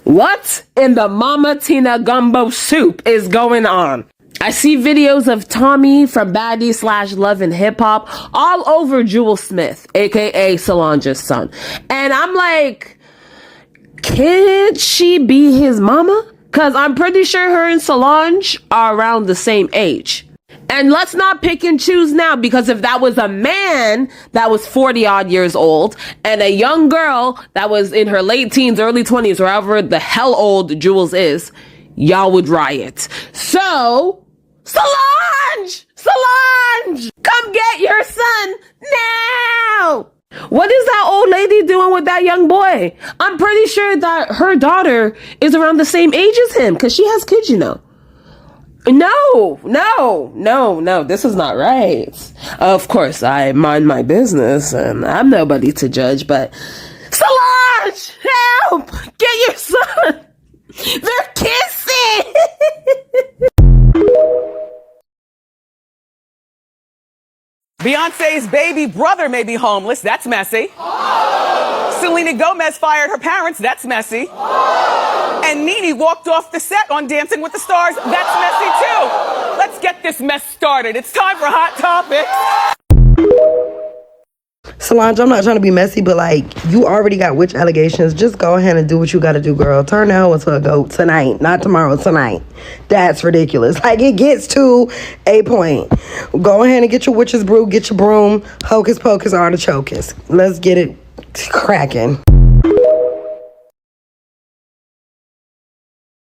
What in the Mama Tina gumbo soup is going on? I see videos of Tommie from Baddie / Love and Hip Hop all over Julez Smith, aka Solange's son. And I'm like, can't she be his mama? Because I'm pretty sure her and Solange are around the same age. And let's not pick and choose now, because if that was a man that was 40 odd years old and a young girl that was in her late teens, early 20s, wherever the hell old Jules is, y'all would riot. So, Solange! Come get your son now! What is that old lady doing with that young boy? I'm pretty sure that her daughter is around the same age as him, because she has kids, you know. No, this is not right. Of course, I mind my business and I'm nobody to judge, but Solange, help! Get your son! They're kissing! Beyonce's baby brother may be homeless. That's messy. Selena Gomez fired her parents. That's messy. And Nene walked off the set on Dancing with the Stars. That's messy too. Let's get this mess started. It's time for Hot Topics. Solange, I'm not trying to be messy, but like, you already got witch allegations. Just go ahead and do what you gotta do, girl. Turn that hoe into a goat tonight, not tomorrow, tonight. That's ridiculous. Like, it gets to a point. Go ahead and get your witch's brew, get your broom, hocus pocus, artichokes. Let's get it cracking.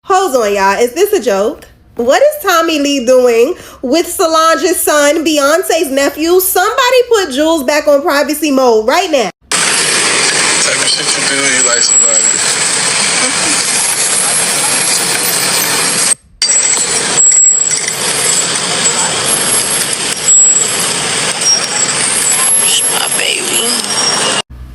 Hold on, y'all. Is this a joke? What is Tommie Lee doing with Solange's son, Beyonce's nephew? Somebody put Jules back on privacy mode right now. Type of shit you do when you like somebody. My baby.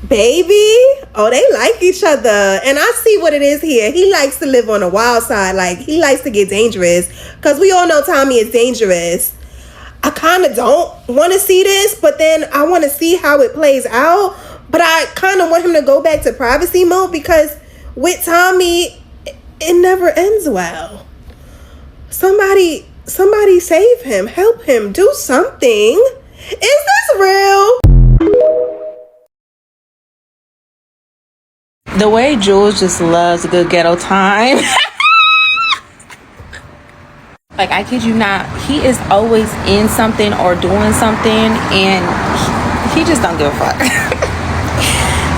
Baby? Oh, they like each other. And I see what it is here. He likes to live on the wild side. Like, he likes to get dangerous. Because we all know Tommie is dangerous. I kind of don't want to see this, but then I want to see how it plays out. But I kind of want him to go back to privacy mode, because with Tommie, it never ends well. Somebody save him. Help him. Do something. Is this real? The way Jules just loves a good ghetto time. Like, I kid you not, he is always in something or doing something, and he just don't give a fuck.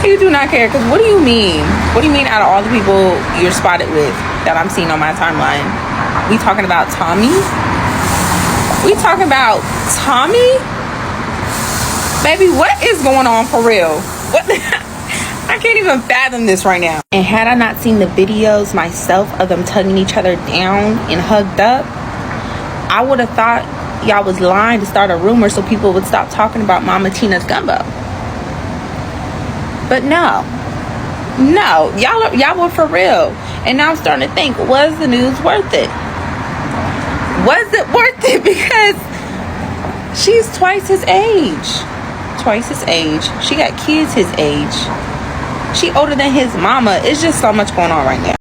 He do not care, because what do you mean? What do you mean out of all the people you're spotted with that I'm seeing on my timeline? We talking about Tommie? We talking about Tommie? Baby, what is going on for real? What the I can't even fathom this right now. And had I not seen the videos myself of them tugging each other down and hugged up, I would have thought y'all was lying to start a rumor so people would stop talking about Mama Tina's gumbo. But no, y'all were for real. And now I'm starting to think, was the news worth it? Was it worth it? Because she's twice his age. She got kids his age. She older than his mama. It's just so much going on right now.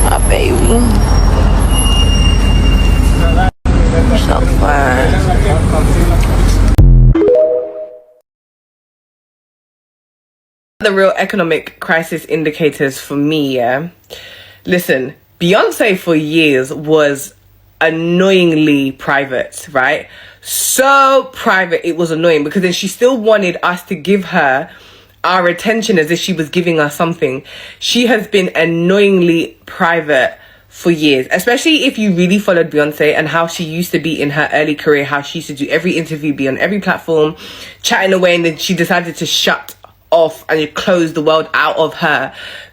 My baby. So fine. The real economic crisis indicators for me, yeah? Listen, Beyonce for years was annoyingly private, right? So private, it was annoying, because then she still wanted us to give her our attention as if she was giving us something. She has been annoyingly private for years, especially if you really followed Beyonce and how she used to be in her early career, how she used to do every interview, be on every platform, chatting away, and then she decided to shut off and close the world out of her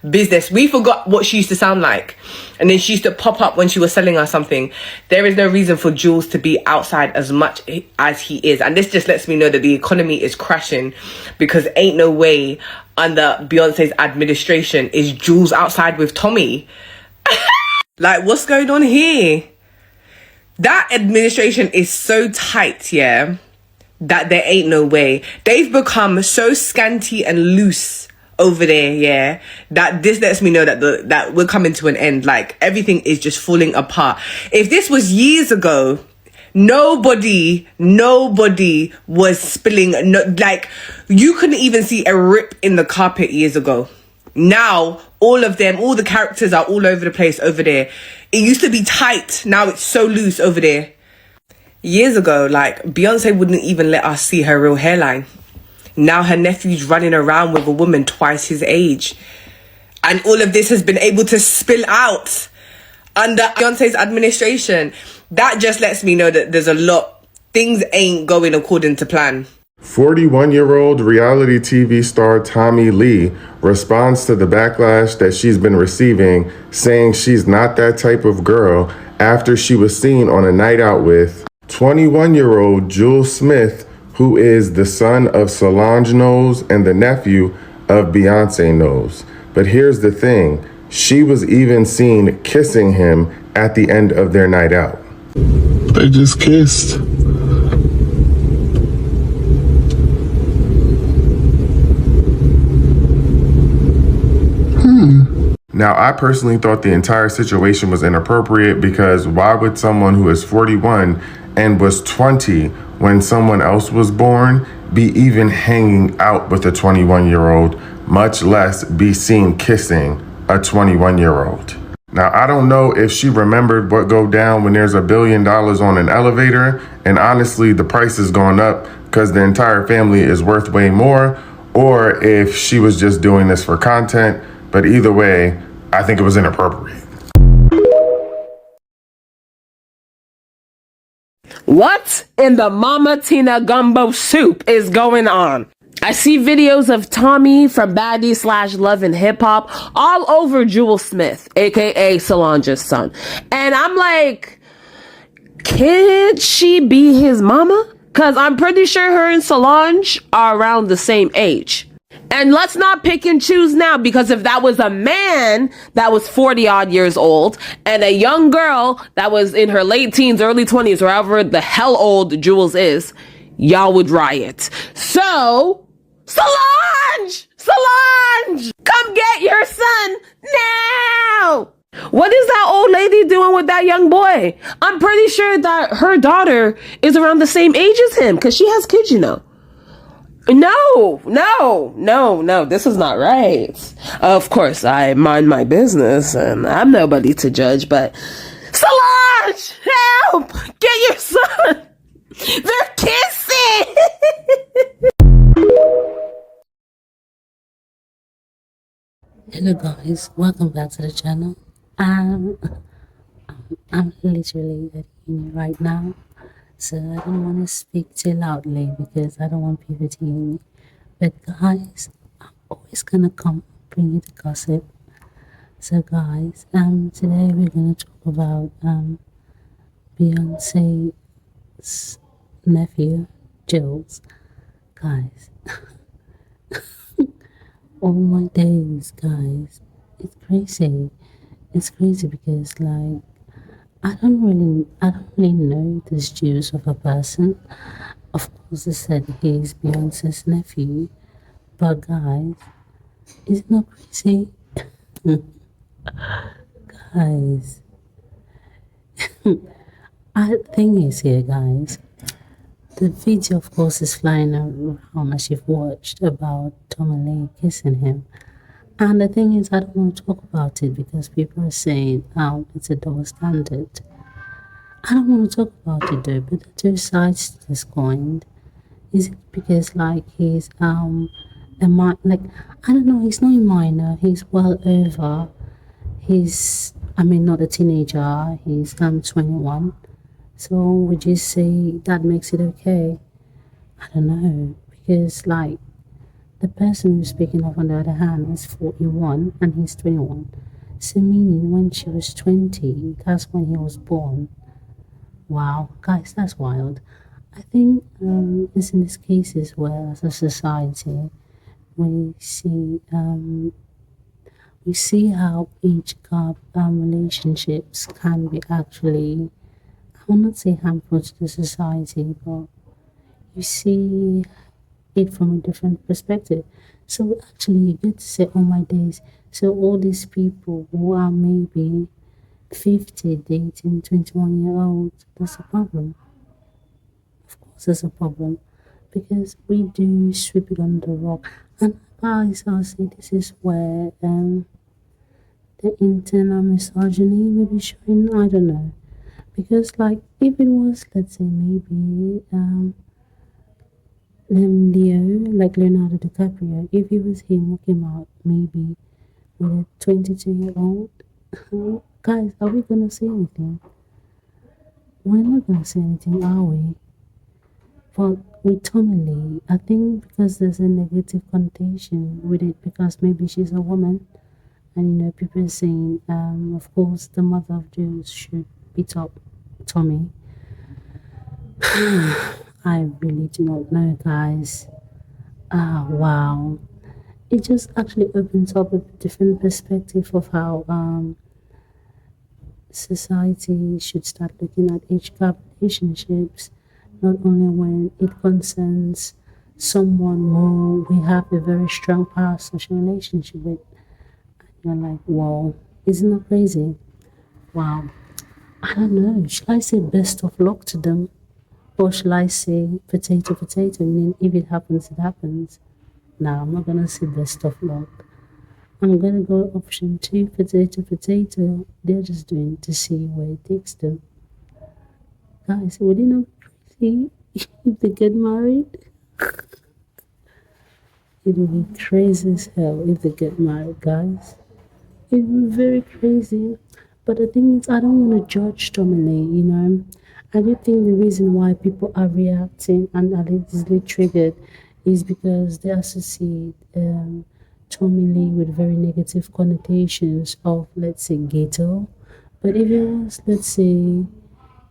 business. We forgot what she used to sound like, and then she used to pop up when she was selling us something. There is no reason for Jules to be outside as much as he is, and this just lets me know that the economy is crashing, because ain't no way under Beyonce's administration is Jules outside with Tommie. Like, what's going on here? That administration is so tight, yeah, that there ain't no way. They've become so scanty and loose over there, yeah, that this lets me know that that we're coming to an end. Like, everything is just falling apart. If this was years ago, nobody was spilling, like, you couldn't even see a rip in the carpet years ago. Now, all of them, all the characters are all over the place over there. It used to be tight. Now it's so loose over there. Years ago, like, Beyonce wouldn't even let us see her real hairline. Now her nephew's running around with a woman twice his age. And all of this has been able to spill out under Beyonce's administration. That just lets me know that there's a lot. Things ain't going according to plan. 41-year-old reality TV star Tommie Lee responds to the backlash that she's been receiving, saying she's not that type of girl after she was seen on a night out with 21-year-old Julez Smith, who is the son of Solange Knowles and the nephew of Beyonce Knowles. But here's the thing, she was even seen kissing him at the end of their night out. They just kissed. Now, I personally thought the entire situation was inappropriate because why would someone who is 41 and was 20 when someone else was born be even hanging out with a 21-year-old, much less be seen kissing a 21-year-old? Now, I don't know if she remembered what go down when there's $1 billion on an elevator, and honestly, the price has gone up because the entire family is worth way more, or if she was just doing this for content. But either way, I think it was inappropriate. What in the Mama Tina gumbo soup is going on? I see videos of Tommie from Baddie/Love and Hip Hop all over Julez Smith, aka Solange's son. And I'm like, can't she be his mama? Because I'm pretty sure her and Solange are around the same age. And let's not pick and choose now, because if that was a man that was 40 odd years old and a young girl that was in her late teens, early 20s, or however the hell old Jules is, y'all would riot. So, Solange! Come get your son now! What is that old lady doing with that young boy? I'm pretty sure that her daughter is around the same age as him, because she has kids, you know. No, this is not right. Of course, I mind my business and I'm nobody to judge, but Solange, help! Get your son! They're kissing! Hello guys, welcome back to the channel. I'm literally editing right now. So I don't want to speak too loudly because I don't want people to hear me. But guys, I'm always gonna come bring you the gossip. So guys, today we're gonna talk about Beyonce's nephew, Jules. Guys, all my days, guys, it's crazy. It's crazy because like I don't really know this Jules of a person. Of course, I said he's Beyonce's nephew, but guys, is it not crazy? Guys, the thing is here, guys. The video, of course, is flying around as you've watched about Tommie Lee kissing him. And the thing is, I don't want to talk about it because people are saying, it's a double standard. I don't want to talk about it though, but there are two sides to this coin. Is it because like he's I don't know, he's not a minor, he's well over. Not a teenager, he's 21. So would you say that makes it okay? I don't know, because like the person who's speaking of on the other hand is 41 and he's 21. So meaning when she was 20, that's when he was born. Wow, guys, that's wild. I think it's in these cases where as a society we see how age gap relationships can be actually will not say harmful to the society, but you see it from a different perspective. So actually, you get to say, oh my days. So all these people who are maybe 50 dating 21-year-olds, that's a problem. Of course, there's a problem because we do sweep it under the rug. And guys, I'll say this is where the internal misogyny may be showing. I don't know. Because, like, if it was, let's say, maybe Leo, like Leonardo DiCaprio, if it was him who came out maybe with a 22-year-old, guys, are we gonna say anything? We're not gonna say anything, are we? But with Tommie Lee, I think because there's a negative connotation with it, because maybe she's a woman, and you know, people are saying, of course, the mother of Jules should beat up Tommie. I really do not know, guys. Wow. It just actually opens up a different perspective of how society should start looking at age gap relationships, not only when it concerns someone who we have a very strong parasocial relationship with. And you're like, wow, isn't that crazy? Wow. I don't know. Should I say best of luck to them? Or shall I say potato, potato? I mean, if it happens, it happens. No, I'm not going to say best of luck. I'm going to go option 2, potato, potato. They're just doing to see where it takes them. Guys, would it not be crazy if they get married? It would be crazy as hell if they get married, guys. It would be very crazy. But the thing is, I don't want to judge Tommie Lee, you know. I do think the reason why people are reacting and are easily triggered is because they associate Tommie Lee with very negative connotations of, let's say, ghetto. But if it was, let's say,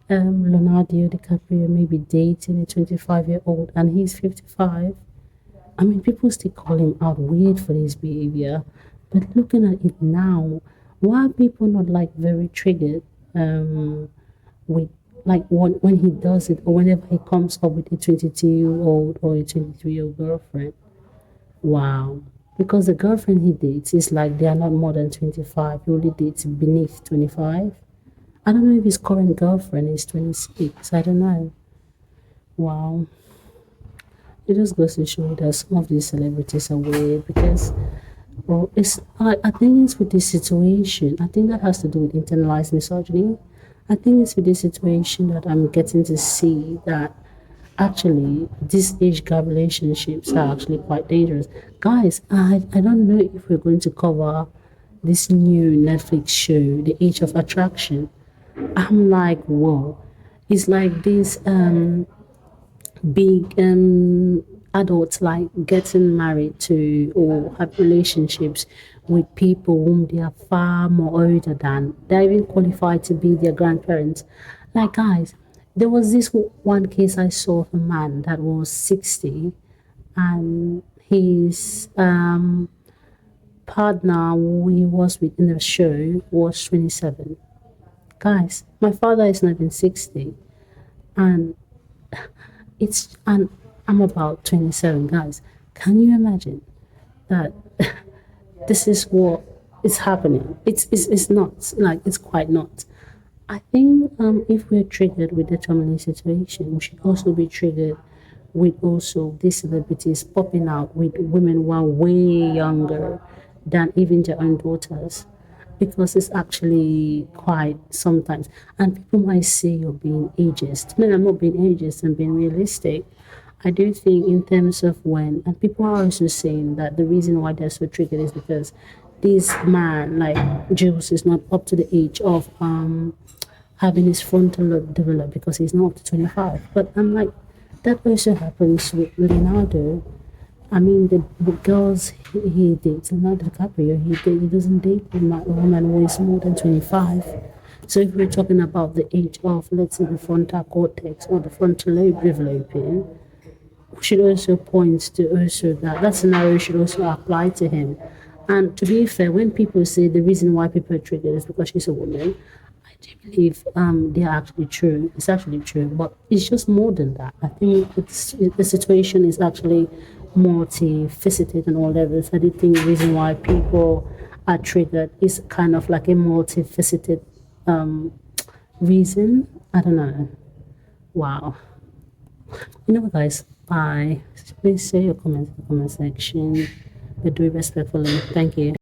Leonardo DiCaprio maybe dating a 25-year-old and he's 55, I mean, people still call him out weird for his behavior. But looking at it now, why are people not like very triggered with like when he does it, or whenever he comes up with a 22-year-old or a 23-year-old girlfriend? Wow. Because the girlfriend he dates is like they are not more than 25. He only dates beneath 25. I don't know if his current girlfriend is 26. I don't know. Wow. It just goes to show that some of these celebrities are weird because, well, I think it's with this situation. I think that has to do with internalized misogyny. I think it's with this situation that I'm getting to see that actually these age gap relationships are actually quite dangerous. Guys, I don't know if we're going to cover this new Netflix show, The Age of Attraction. I'm like, whoa. It's like this big adults like getting married to or have relationships with people whom they are far more older than. They're even qualified to be their grandparents. Like, guys, there was this one case I saw of a man that was 60 and his partner who he was with in the show was 27. Guys, my father is not even 60 and I'm about 27, guys. Can you imagine that this is what is happening? It's not, like, it's quite not. I think if we're triggered with the Tommie Lee situation, we should also be triggered with also these celebrities popping out with women who are way younger than even their own daughters. Because it's actually quite sometimes. And people might say you're being ageist. No, I'm not being ageist, I'm being realistic. I do think in terms of when, and people are also saying that the reason why they're so triggered is because this man, like Jules, is not up to the age of having his frontal lobe developed because he's not up to 25. But I'm like, that also happens with Leonardo. I mean, the girls he dates, Leonardo DiCaprio, he doesn't date a woman who is more than 25. So if we're talking about the age of, let's say, the frontal cortex or the frontal lobe developing, we should also point to also that scenario should also apply to him. And to be fair, when people say the reason why people are triggered is because she's a woman, I do believe they are actually true. It's actually true, but it's just more than that. I think the situation is actually multifaceted on all levels. I do think the reason why people are triggered is kind of like a multifaceted reason. I don't know. Wow. You know what, guys? Bye. Please share your comments in the comment section, but do it respectfully. Thank you.